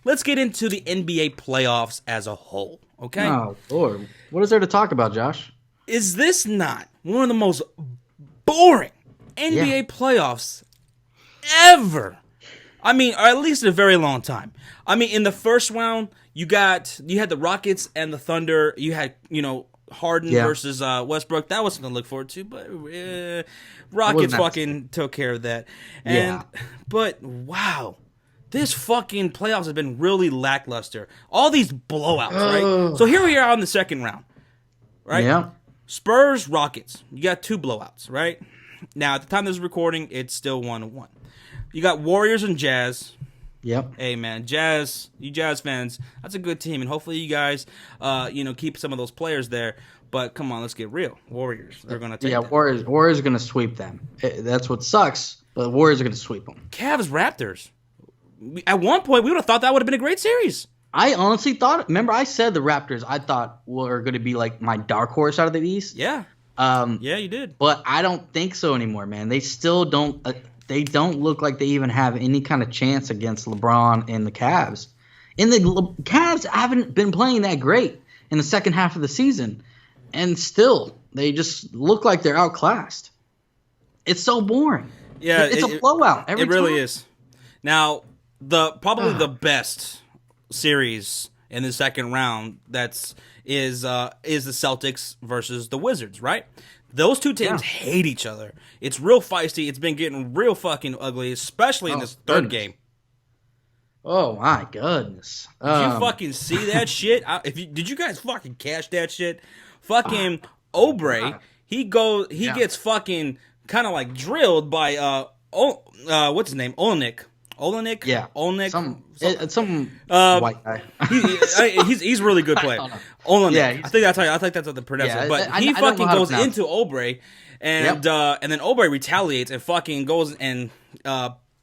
let's get into the NBA playoffs as a whole. Okay. Oh Lord, what is there to talk about, Josh? Is this not one of the most boring NBA playoffs ever? I mean, or at least in a very long time. I mean, in the first round, you had the Rockets and the Thunder. You had, Harden versus Westbrook. That was something to look forward to, but Rockets fucking took care of that. But wow, this fucking playoffs has been really lackluster. All these blowouts, right? So here we are on the second round, right? Yeah. Spurs, Rockets. You got 2 blowouts, right? Now, at the time of this recording, it's still 1-1. You got Warriors and Jazz. Yep. Hey, man, you Jazz fans, that's a good team, and hopefully you guys, keep some of those players there. But come on, let's get real. Warriors, they're going to take them. Warriors are going to sweep them. That's what sucks, but the Warriors are going to sweep them. Cavs, Raptors. At one point, we would have thought that would have been a great series. I honestly thought, remember I said the Raptors I thought were going to be like my dark horse out of the East? Yeah. Yeah, you did. But I don't think so anymore, man. They still don't they don't look like they even have any kind of chance against LeBron and the Cavs. And the Cavs haven't been playing that great in the second half of the season. And still, they just look like they're outclassed. It's so boring. Yeah, it's a blowout every time. It really time. is. Now, probably the best series in the second round is the Celtics versus the Wizards, right? Those two teams hate each other. It's real feisty. It's been getting real fucking ugly, especially in this third game. Oh my goodness! Did you fucking see that shit? Did you guys fucking catch that shit? Fucking Oubre, he gets fucking kind of like drilled by what's his name? Olenek? Yeah. Olenek? Some white guy. He's a really good player. Olenek. Yeah, I think that's how they pronounce it. But he fucking goes into Oubre, and then Oubre retaliates and fucking goes and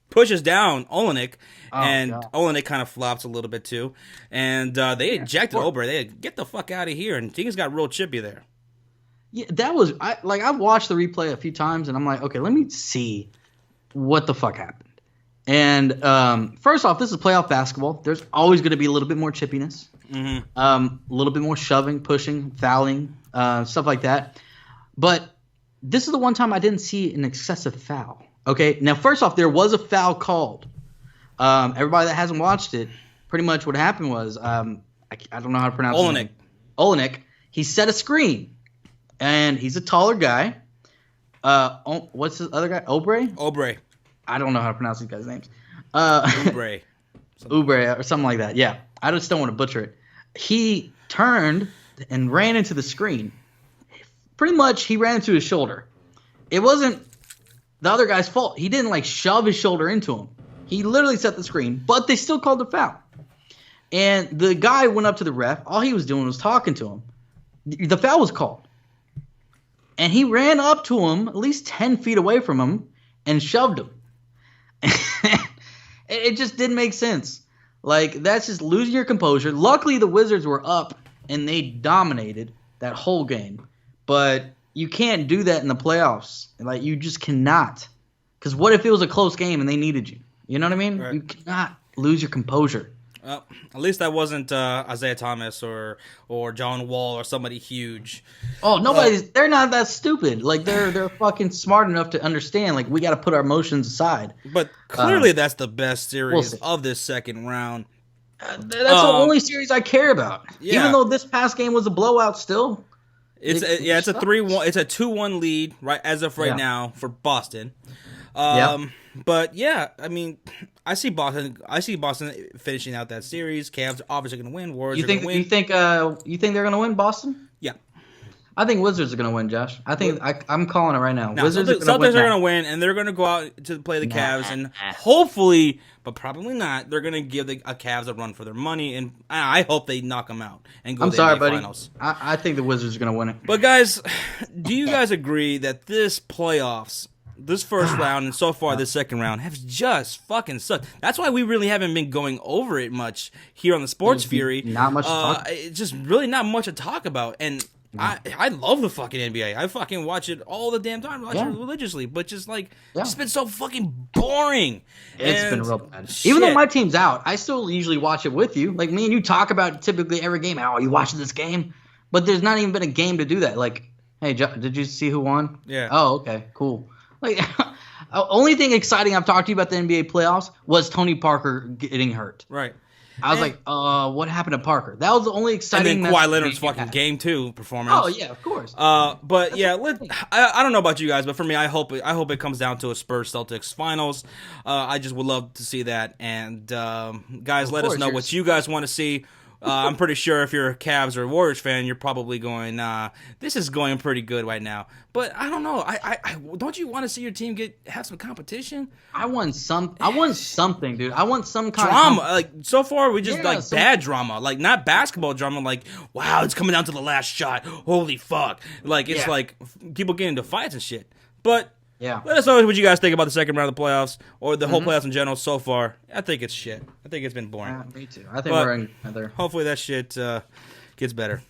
pushes down Olenek, and Olenek kind of flops a little bit too. And they ejected Oubre. They get the fuck out of here, and things got real chippy there. Yeah, that was I've watched the replay a few times, and I'm like, okay, let me see what the fuck happened. And first off, this is playoff basketball. There's always going to be a little bit more chippiness, a little bit more shoving, pushing, fouling, stuff like that. But this is the one time I didn't see an excessive foul. Okay, now first off, there was a foul called. Everybody that hasn't watched it, pretty much what happened was I don't know how to pronounce Olenek. Olenek. He set a screen, and he's a taller guy. What's the other guy? Oubre. I don't know how to pronounce these guys' names. Oubre. Oubre or something like that. Yeah, I just don't want to butcher it. He turned and ran into the screen. Pretty much, he ran into his shoulder. It wasn't the other guy's fault. He didn't shove his shoulder into him. He literally set the screen, but they still called the foul. And the guy went up to the ref. All he was doing was talking to him. The foul was called. And he ran up to him, at least 10 feet away from him, and shoved him. It just didn't make sense. That's just losing your composure. Luckily, the Wizards were up, and they dominated that whole game. But you can't do that in the playoffs. You just cannot. Because what if it was a close game and they needed you? You know what I mean? Right. You cannot lose your composure. Well, at least that wasn't Isaiah Thomas or John Wall or somebody huge. Oh, they're not that stupid. They're fucking smart enough to understand. We got to put our emotions aside. But clearly, that's the best series of this second round. That's the only series I care about. Yeah. Even though this past game was a blowout, still. It's a 3-1. It's a 2-1 lead right as of right now for Boston. But yeah, I mean, I see Boston finishing out that series. Cavs obviously going to win. Warriors are going to win. You think they're going to win, Boston? Yeah. I think Wizards are going to win, Josh. I think I'm calling it right now. Wizards are going to win, and they're going to go out to play the Cavs, and hopefully, but probably not, they're going to give the Cavs a run for their money, and I hope they knock them out and go to the NBA Finals. I think the Wizards are going to win it. But guys, do you guys agree that this playoffs? This first round and so far this second round have just fucking sucked. That's why we really haven't been going over it much here on the Sports Fury. Not much to talk about. It's just really not much to talk about. And I love the fucking NBA. I fucking watch it all the damn time. Watch it religiously, but just like it's been so fucking boring. It's been real bad. Even though my team's out, I still usually watch it with you. Like me and you talk about typically every game. Oh, you watching this game? But there's not even been a game to do that. Like, hey, did you see who won? Yeah. Oh, okay, cool. Like, only thing exciting I've talked to you about the NBA playoffs was Tony Parker getting hurt. Right. I was like, what happened to Parker? That was the only exciting. And then Kawhi Leonard's fucking game 2 performance. Oh yeah, of course. But yeah, I don't know about you guys, but for me, I hope it comes down to a Spurs Celtics finals. I just would love to see that. And guys, let us know what you guys want to see. I'm pretty sure if you're a Cavs or Warriors fan, you're probably going, this is going pretty good right now. But I don't know. I don't you want to see your team have some competition? I want something, dude. I want some kind drama. of Like so far, we just bad drama. Like not basketball drama. Like wow, it's coming down to the last shot. Holy fuck! Like it's like people getting into fights and shit. But let us know what you guys think about the second round of the playoffs or the whole playoffs in general so far. I think it's shit. I think it's been boring. Me too. I think we're in another. Hopefully that shit gets better.